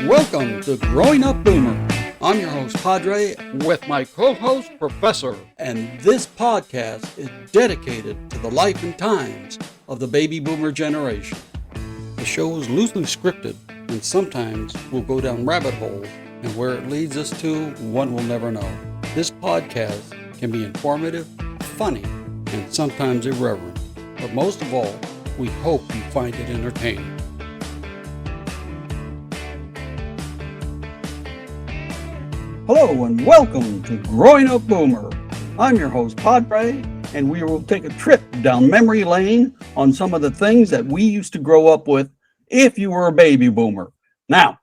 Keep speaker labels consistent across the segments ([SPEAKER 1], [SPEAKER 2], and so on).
[SPEAKER 1] Welcome to Growing Up Boomer. I'm your host, Padre, with my co-host, Professor. And this podcast is dedicated to the life and times of the baby boomer generation. The show is loosely scripted, and sometimes we'll go down rabbit holes, and where it leads us to, one will never know. This podcast can be informative, funny, and sometimes irreverent. But most of all, we hope you find it entertaining. Hello and welcome to Growing Up Boomer. I'm your host, Padre, and we will take a trip down memory lane on some of the things that we used to grow up with if you were a baby boomer. Now,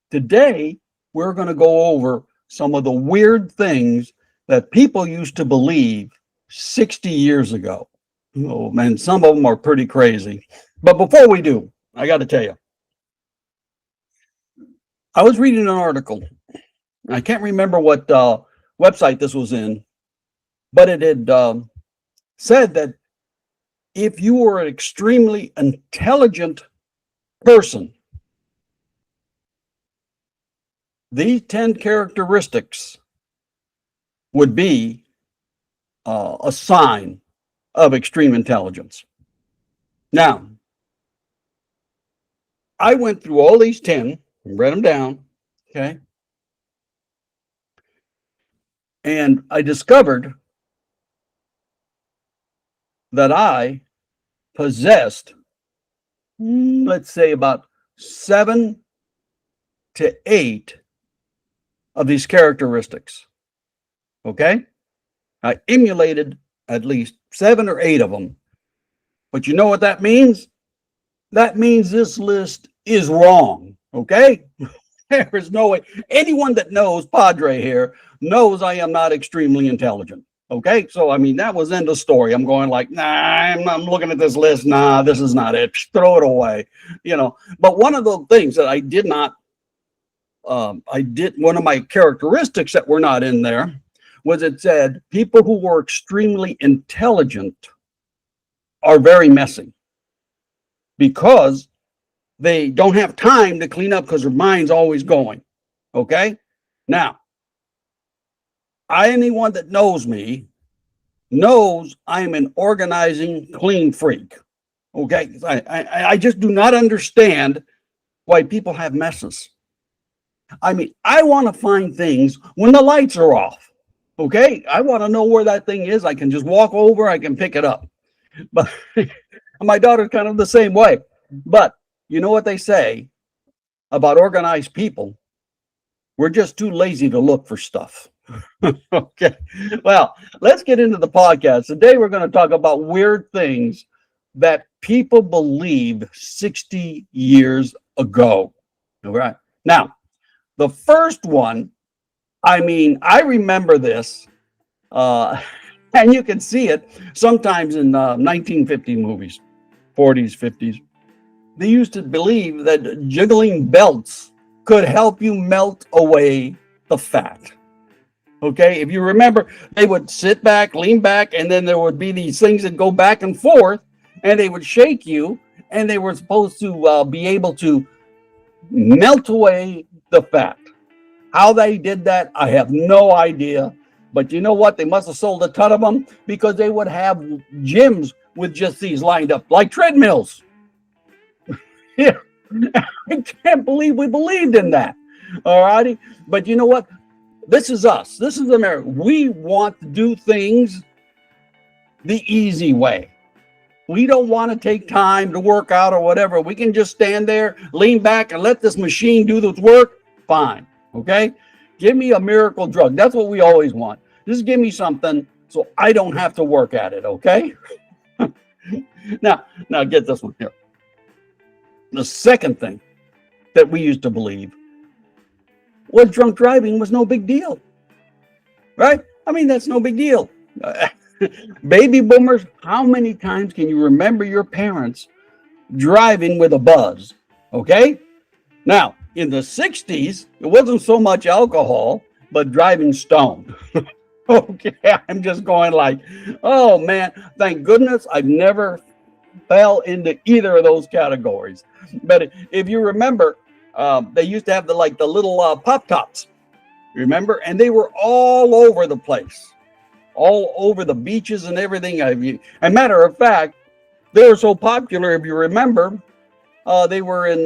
[SPEAKER 1] today we're going to go over some of the weird things that people used to believe 60 years ago. Oh man, some of them are pretty crazy. But before we do, I got to tell you, I was reading an article. I can't remember what website this was in, but it had said that if you were an extremely intelligent person, these 10 characteristics would be a sign of extreme intelligence. Now, I went through all these 10 and read them down, okay? And I discovered that I possessed, let's say, about 7 to 8 of these characteristics. Okay? I emulated at least 7 or 8 of them. But you know what that means? That means this list is wrong. Okay? There is no way. Anyone that knows Padre here knows I am not extremely intelligent. Okay, so I mean, that was end of story. I'm going like, nah, I'm looking at this list. Nah, this is not it. Throw it away. You know, but one of the things that I did not, one of my characteristics that were not in there was it said people who were extremely intelligent are very messy because they don't have time to clean up because their mind's always going. Okay? Now, anyone that knows me knows I'm an organizing clean freak. Okay? I just do not understand why people have messes. I mean, I want to find things when the lights are off. Okay? I want to know where that thing is. I can just walk over, I can pick it up. But my daughter's kind of the same way. But you know what they say about organized people? We're just too lazy to look for stuff. Okay. Well, let's get into the podcast. Today we're going to talk about weird things that people believed 60 years ago. All right. Now, the first one, I mean, I remember this, and you can see it sometimes in 1950 movies, 40s, 50s. They used to believe that jiggling belts could help you melt away the fat. Okay, if you remember, they would sit back, lean back, and then there would be these things that go back and forth, and they would shake you, and they were supposed to be able to melt away the fat. How they did that, I have no idea. But you know what? They must have sold a ton of them because they would have gyms with just these lined up, like treadmills. Yeah, I can't believe we believed in that. All righty. But you know what? This is us. This is America. We want to do things the easy way. We don't want to take time to work out or whatever. We can just stand there, lean back, and let this machine do the work. Fine. Okay? Give me a miracle drug. That's what we always want. Just give me something so I don't have to work at it. Okay? Now get this one here. The second thing that we used to believe was drunk driving was no big deal, right? I mean, that's no big deal. Baby boomers, how many times can you remember your parents driving with a buzz? Okay? Now, in the 60s, it wasn't so much alcohol, but driving stoned. Okay, I'm just going like, oh man, thank goodness I've never fell into either of those categories. But if you remember, They used to have the little pop tops, remember? And they were all over the place, all over the beaches and everything. A matter of fact, they were so popular, if you remember, they were in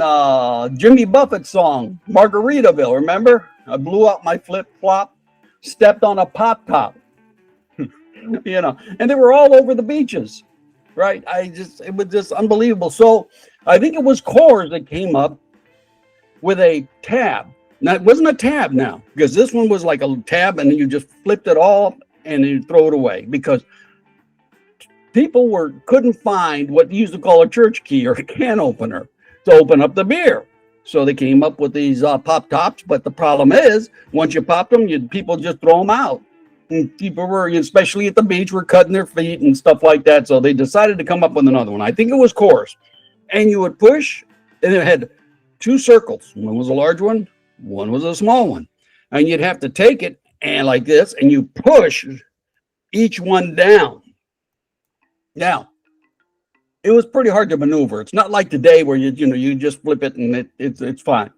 [SPEAKER 1] Jimmy Buffett's song, Margaritaville, remember? I blew out my flip-flop, stepped on a pop top, and they were all over the beaches, right? It was just unbelievable. So I think it was Coors that came up with a tab. Now, it wasn't a tab now, because this one was like a tab and you just flipped it all and you throw it away, because people couldn't find what they used to call a church key or a can opener to open up the beer. So they came up with these pop tops. But the problem is, once you popped them, people just throw them out. And people were, especially at the beach, were cutting their feet and stuff like that. So they decided to come up with another one. I think it was Coors. And you would push, and it had two circles. One was a large one, one was a small one. And you'd have to take it and like this, and you push each one down. Now, it was pretty hard to maneuver. It's not like today where you just flip it and it's fine.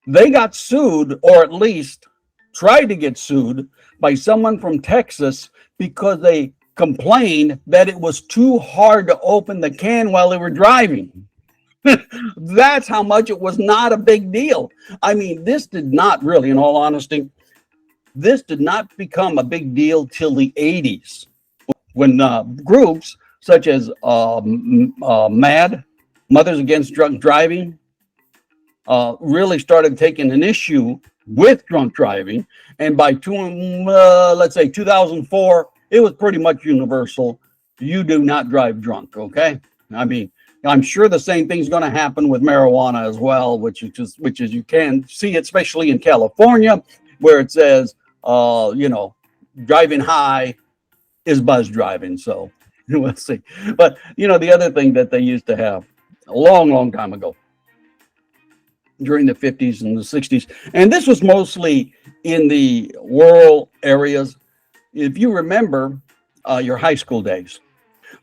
[SPEAKER 1] They got sued, or at least tried to get sued, by someone from Texas because they complained that it was too hard to open the can while they were driving. That's how much it was not a big deal. I mean, this did not really, in all honesty, this did not become a big deal till the 80s, when groups such as MAD, Mothers Against Drunk Driving, really started taking an issue with drunk driving. And by let's say 2004, it was pretty much universal. You do not drive drunk, okay? I mean, I'm sure the same thing's going to happen with marijuana as well, which is you can see, especially in California, where it says, driving high is buzz driving. So we'll see. But the other thing that they used to have a long, long time ago, during the 50s and the 60s, and this was mostly in the rural areas. If you remember your high school days,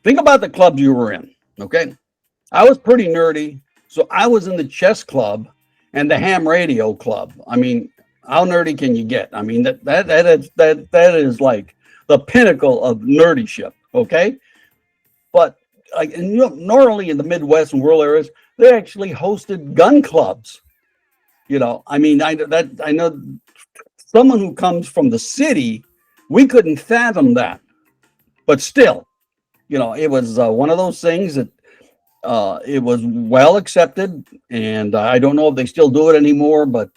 [SPEAKER 1] think about the clubs you were in. Okay, I was pretty nerdy, so I was in the chess club and the ham radio club. I mean, how nerdy can you get? I mean, that is like the pinnacle of nerdyship. Okay, but like normally in the Midwest and rural areas, they actually hosted gun clubs. I mean, I know someone who comes from the city, we couldn't fathom that, but still, it was one of those things that it was well accepted, and I don't know if they still do it anymore, but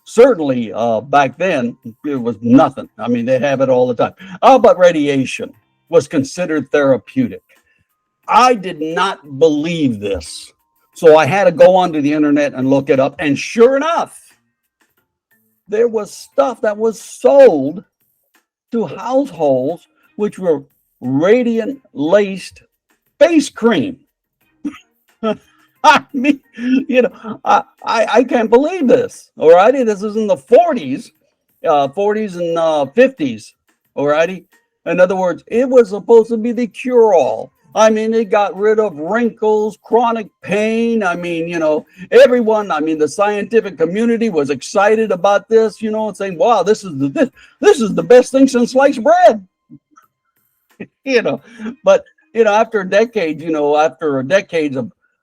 [SPEAKER 1] certainly back then it was nothing. I mean, they have it all the time. How about radiation was considered therapeutic? I did not believe this. So I had to go onto the internet and look it up. And sure enough, there was stuff that was sold to households which were radiant laced face cream. I mean, I can't believe this. All righty. This is in the 40s and 50s. All righty. In other words, it was supposed to be the cure-all. I mean, it got rid of wrinkles, chronic pain. I mean, everyone, the scientific community was excited about this, saying, wow, this is the best thing since sliced bread. But, after decades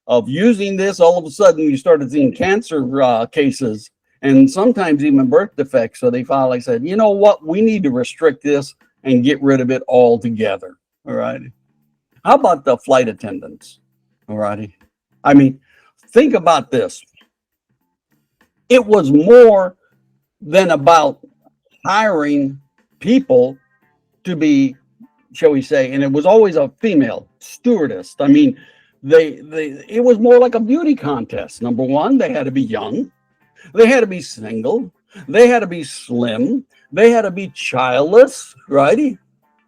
[SPEAKER 1] of using this, all of a sudden you started seeing cancer cases and sometimes even birth defects. So they finally said, you know what, we need to restrict this and get rid of it altogether. All right. How about the flight attendants? All righty. I mean, think about this. It was more than about hiring people to be, shall we say, and it was always a female stewardess. I mean, it was more like a beauty contest. Number one, they had to be young. They had to be single. They had to be slim. They had to be childless, righty,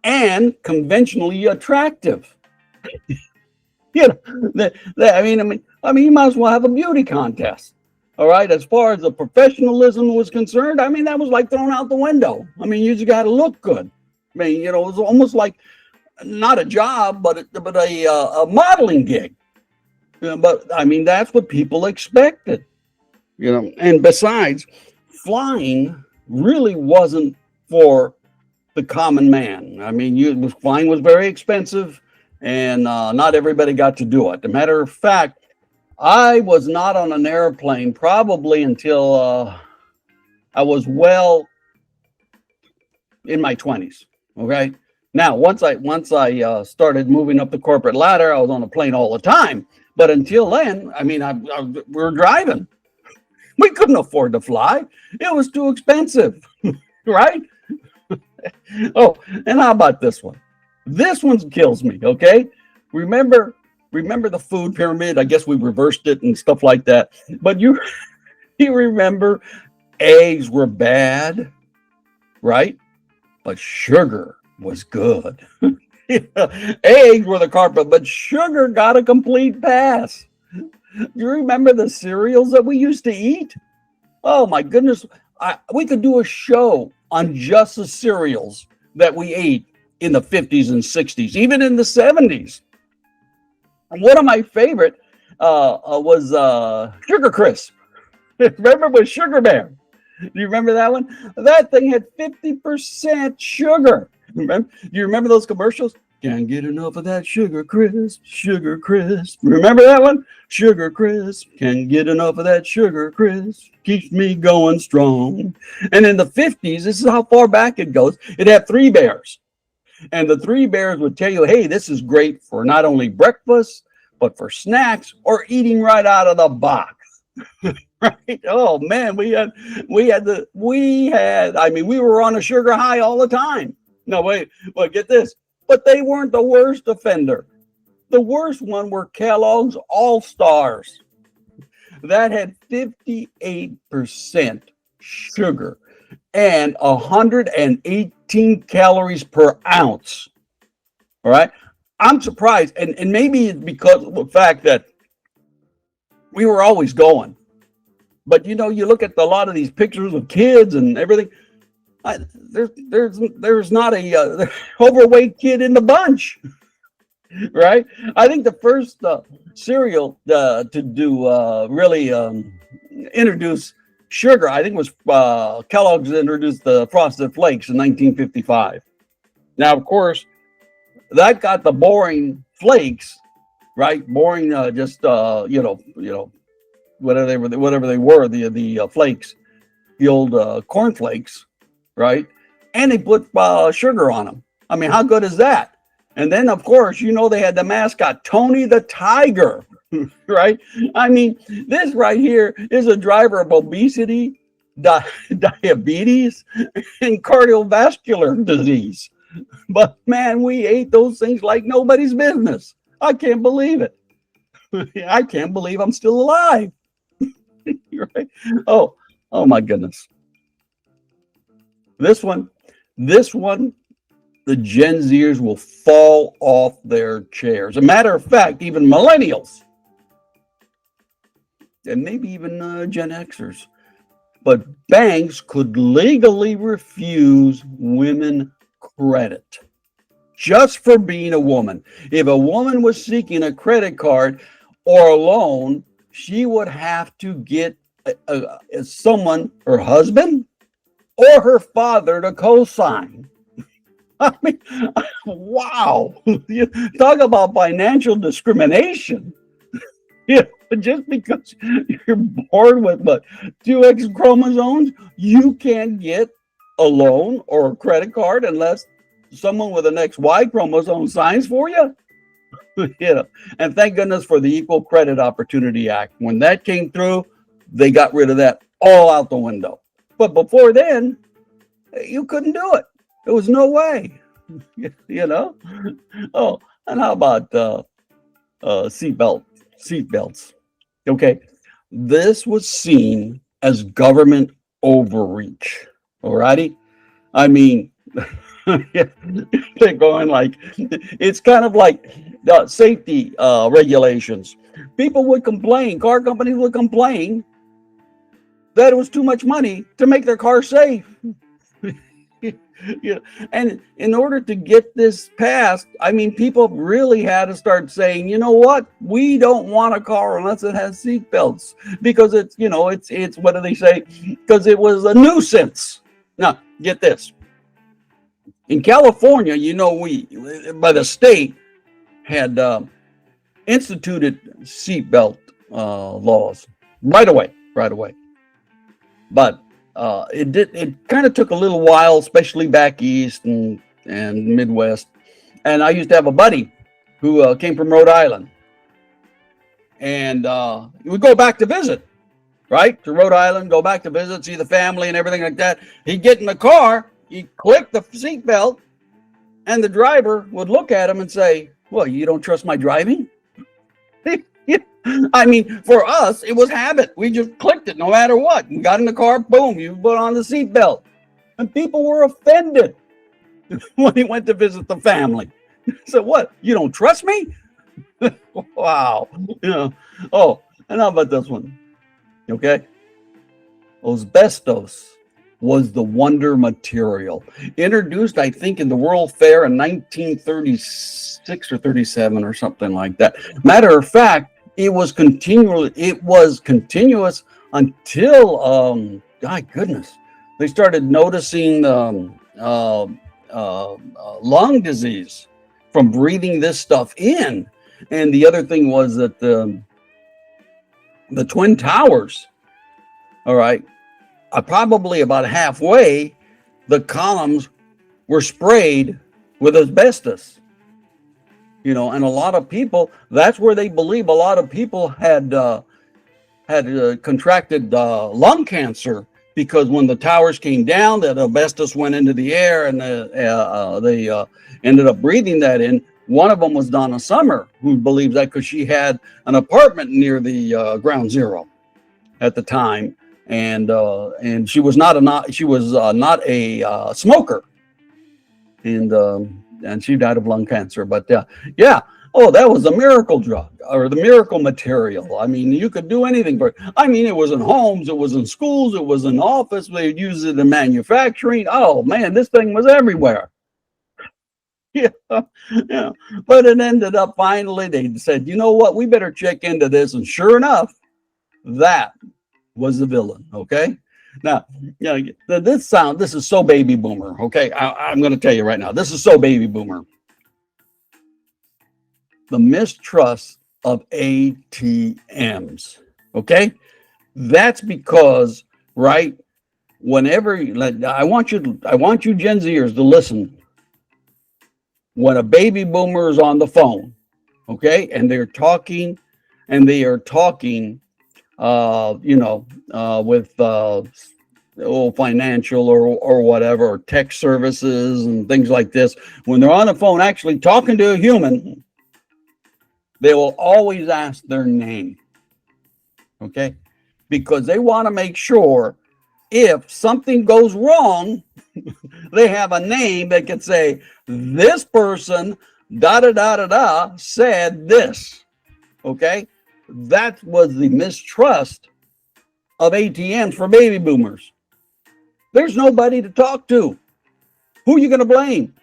[SPEAKER 1] and conventionally attractive. You might as well have a beauty contest. All right. As far as the professionalism was concerned, that was like thrown out the window. You just got to look good. It was almost like not a job, but a modeling gig. But that's what people expected. And besides, flying really wasn't for the common man. I mean, flying was very expensive, and not everybody got to do it. As a matter of fact, I was not on an airplane probably until I was well in my 20s. Okay. Now, once I started moving up the corporate ladder, I was on a plane all the time. But until then, I mean, we were driving. We couldn't afford to fly. It was too expensive, right? Oh, and how about this one? This one kills me. Okay. Remember the food pyramid? I guess we reversed it and stuff like that. But you remember eggs were bad, right? But sugar was good. Eggs were the carpet, but sugar got a complete pass. You remember the cereals that we used to eat? Oh my goodness. We could do a show on just the cereals that we ate in the 50s and 60s, even in the 70s. One of my favorite was Sugar Crisp. Remember with Sugar Bear? Do you remember that one? That thing had 50% sugar. Do you remember those commercials? Can't get enough of that Sugar Crisp, Sugar Crisp. Remember that one? Sugar Crisp, can't get enough of that Sugar Crisp. Keeps me going strong. And in the 50s, this is how far back it goes, it had Three Bears. And the Three Bears would tell you, hey, this is great for not only breakfast, but for snacks or eating right out of the box. Right? Oh man, we were on a sugar high all the time. No, wait, get this. But they weren't the worst offender. The worst one were Kellogg's All-Stars. That had 58% sugar and 118 calories per ounce. All right. I'm surprised. And maybe it's because of the fact that we were always going. But you look at a lot of these pictures of kids and everything. There's not a overweight kid in the bunch, right? I think the first cereal to do really introduce sugar, I think was Kellogg's introduced the Frosted Flakes in 1955. Now, of course, that got the boring flakes, right? Boring, whatever they were, the flakes, the old corn flakes. Right? And they put sugar on them. I mean, how good is that? And then, of course, they had the mascot, Tony the Tiger, right? I mean, this right here is a driver of obesity, diabetes, and cardiovascular disease. But man, we ate those things like nobody's business. I can't believe it. I can't believe I'm still alive. Right? Oh my goodness. This one, the Gen Zers will fall off their chairs. As a matter of fact, even millennials, and maybe even Gen Xers, but banks could legally refuse women credit just for being a woman. If a woman was seeking a credit card or a loan, she would have to get someone, her husband, or her father to co-sign. I mean, wow. Talk about financial discrimination. Just because you're born with 2 X chromosomes, you can't get a loan or a credit card unless someone with an XY chromosome signs for you. And thank goodness for the Equal Credit Opportunity Act. When that came through, they got rid of that all out the window. But before then, you couldn't do it. There was no way, Oh, and how about seatbelts? Okay, this was seen as government overreach. Alrighty, I mean, they're going like it's kind of like safety regulations. People would complain. Car companies would complain that it was too much money to make their car safe. You know, and in order to get this passed, I mean, people really had to start saying, you know what, we don't want a car unless it has seat belts, because it's, you know, it's what do they say? Because it was a nuisance. Now, get this. In California, you know, we, by the state, had instituted seatbelt laws right away, right away. But it kind of took a little while, especially back east and Midwest. And I used to have a buddy who came from Rhode Island, and we would go back to visit, right, to Rhode Island, go back to visit, see the family and everything like that. He'd get in the car, he'd click the seatbelt, and the driver would look at him and say, "Well, you don't trust my driving?" I mean, for us, it was habit. We just clicked it no matter what. We got in the car, boom, you put on the seatbelt. And people were offended when he went to visit the family. So what? You don't trust me? Wow. You know. Oh, and how about this one? Okay. Asbestos was the wonder material. Introduced, I think, in the World Fair in 1936 or 37 or something like that. Matter of fact, it was continuous until my goodness, they started noticing lung disease from breathing this stuff in. And the other thing was that the Twin Towers, all right, probably about halfway, the columns were sprayed with asbestos. You know, and a lot of people, that's where they believe a lot of people had contracted lung cancer, because when the towers came down, that asbestos went into the air, and they ended up breathing that in. One of them was Donna Summer, who believes that because she had an apartment near the Ground Zero at the time, and she was not a smoker, and she died of lung cancer. But yeah, oh, that was a miracle drug, or the miracle material. I mean, you could do anything for it. I mean, it was in homes, it was in schools, it was in office. They'd use it in manufacturing. Oh man, this thing was everywhere. Yeah, yeah. But it ended up, finally, they said, you know what, we better check into this. And sure enough, that was the villain. Okay. Now, you know, this is so baby boomer. Okay. I'm going to tell you right now, this is so baby boomer. The mistrust of ATMs. Okay. That's because, right, whenever, I want you Gen Zers to listen. When a baby boomer is on the phone, okay, and they are talking, with financial or whatever, or tech services and things like this, when they're on the phone actually talking to a human, they will always ask their name, okay, because they want to make sure if something goes wrong, they have a name that can say, this person, said this. Okay? That was the mistrust of ATMs for baby boomers. There's nobody to talk to. Who are you going to blame?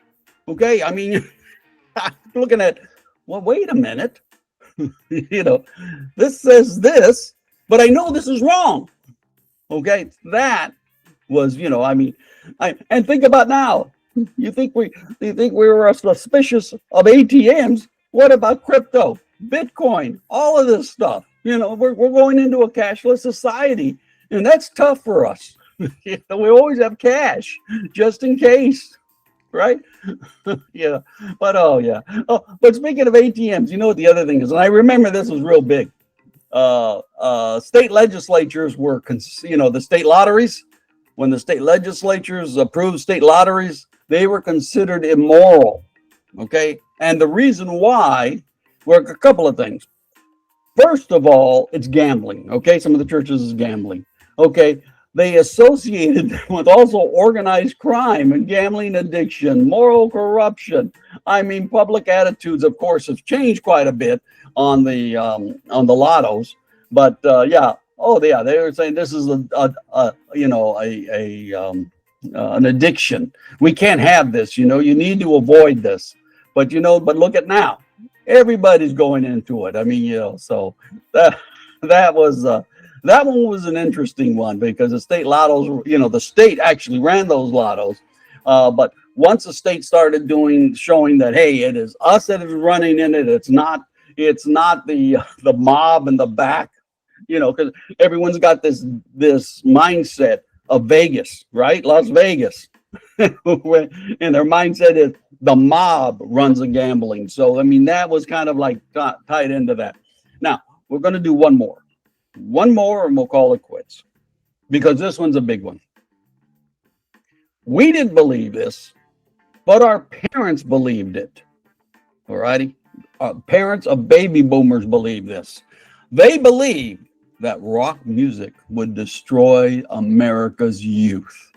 [SPEAKER 1] Okay? I mean, looking at, well, wait a minute. You know, this says this, but I know this is wrong. Okay? That was, and think about now. You think we were suspicious of ATMs? What about crypto, Bitcoin, all of this stuff? We're going into a cashless society, and that's tough for us. We always have cash just in case, right? Yeah. But but speaking of ATMs, you know what the other thing is, and I remember this was real big. State legislatures were, the state lotteries. When the state legislatures approved state lotteries, they were considered immoral, okay? And the reason why were a couple of things. First of all, it's gambling, okay? Some of the churches is gambling, okay? They associated with also organized crime and gambling addiction, moral corruption. I mean, public attitudes, of course, have changed quite a bit on the lottos, but yeah. Oh yeah, they were saying this is a an addiction. We can't have this, you know, you need to avoid this. But, you know, but look at now, everybody's going into it. I mean, you know, so that, that was, that one was an interesting one because the state lottos, you know, the state actually ran those lottos. But once the state started showing that, hey, it is us that is running in it. It's not the mob in the back, you know, because everyone's got this mindset of Vegas, right? Las Vegas. And their mindset is the mob runs the gambling. So, I mean, that was kind of like tied into that. Now, we're going to do one more, and we'll call it quits because this one's a big one. We didn't believe this, but our parents believed it. All righty. Parents of baby boomers believe this. They believed that rock music would destroy America's youth.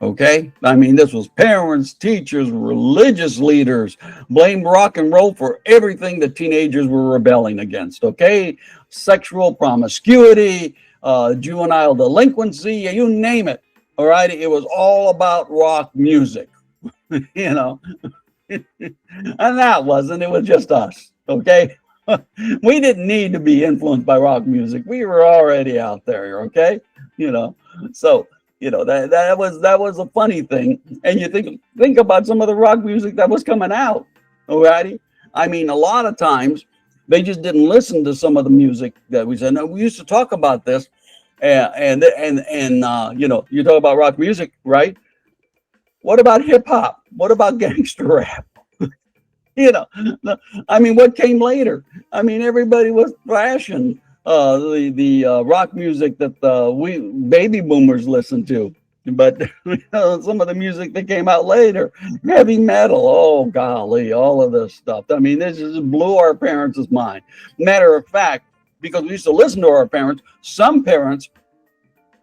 [SPEAKER 1] Okay? I mean, this was parents, teachers, religious leaders blamed rock and roll for everything the teenagers were rebelling against. Okay? Sexual promiscuity, juvenile delinquency, you name it. All right? It was all about rock music. You know? And that wasn't, it was just us. Okay? We didn't need to be influenced by rock music. We were already out there. Okay? You know? So, you know, that was a funny thing. And you think about some of the rock music that was coming out. Alrighty. I mean, a lot of times they just didn't listen to some of the music that we said. No, we used to talk about this, and you know, you talk about rock music, right? What about hip hop? What about gangster rap? You know, I mean, what came later? I mean, everybody was thrashing the rock music that we baby boomers listened to, but you know, some of the music that came out later, heavy metal, oh golly, all of this stuff. I mean, this just blew our parents' mind. Matter of fact, because we used to listen to our parents, some parents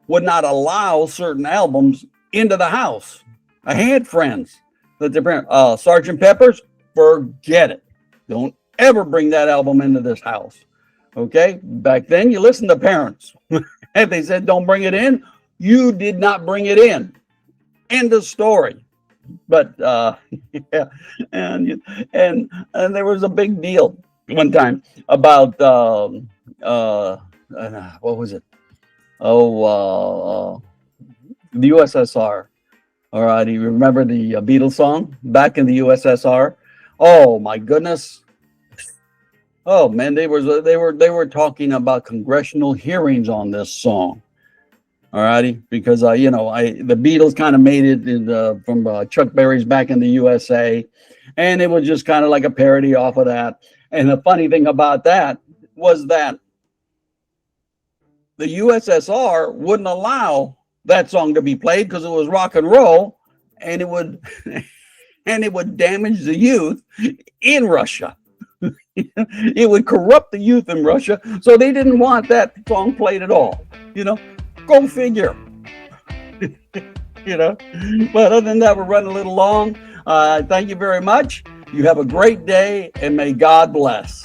[SPEAKER 1] would not allow certain albums into the house. I had friends that their parents, Sgt. Pepper's, forget it. Don't ever bring that album into this house. Okay, back then you listened to parents. If they said don't bring it in, you did not bring it in. End of story. But yeah, and there was a big deal one time about what was it? Oh, the USSR. All right, you remember the Beatles song Back in the USSR? Oh my goodness. Oh man, they were talking about congressional hearings on this song. All righty, because you know, the Beatles kind of made it from Chuck Berry's Back in the USA, and it was just kind of like a parody off of that. And the funny thing about that was that the USSR wouldn't allow that song to be played because it was rock and roll, and it would and it would damage the youth in Russia. It would corrupt the youth in Russia, so they didn't want that song played at all. You know, go figure. You know, but other than that, we're running a little long. Thank you very much. You have a great day, and may God bless.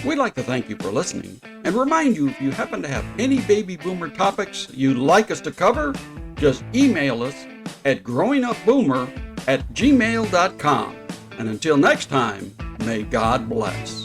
[SPEAKER 1] We'd like to thank you for listening and remind you, if you happen to have any baby boomer topics you'd like us to cover, just email us at growingupboomer@gmail.com. And until next time, may God bless.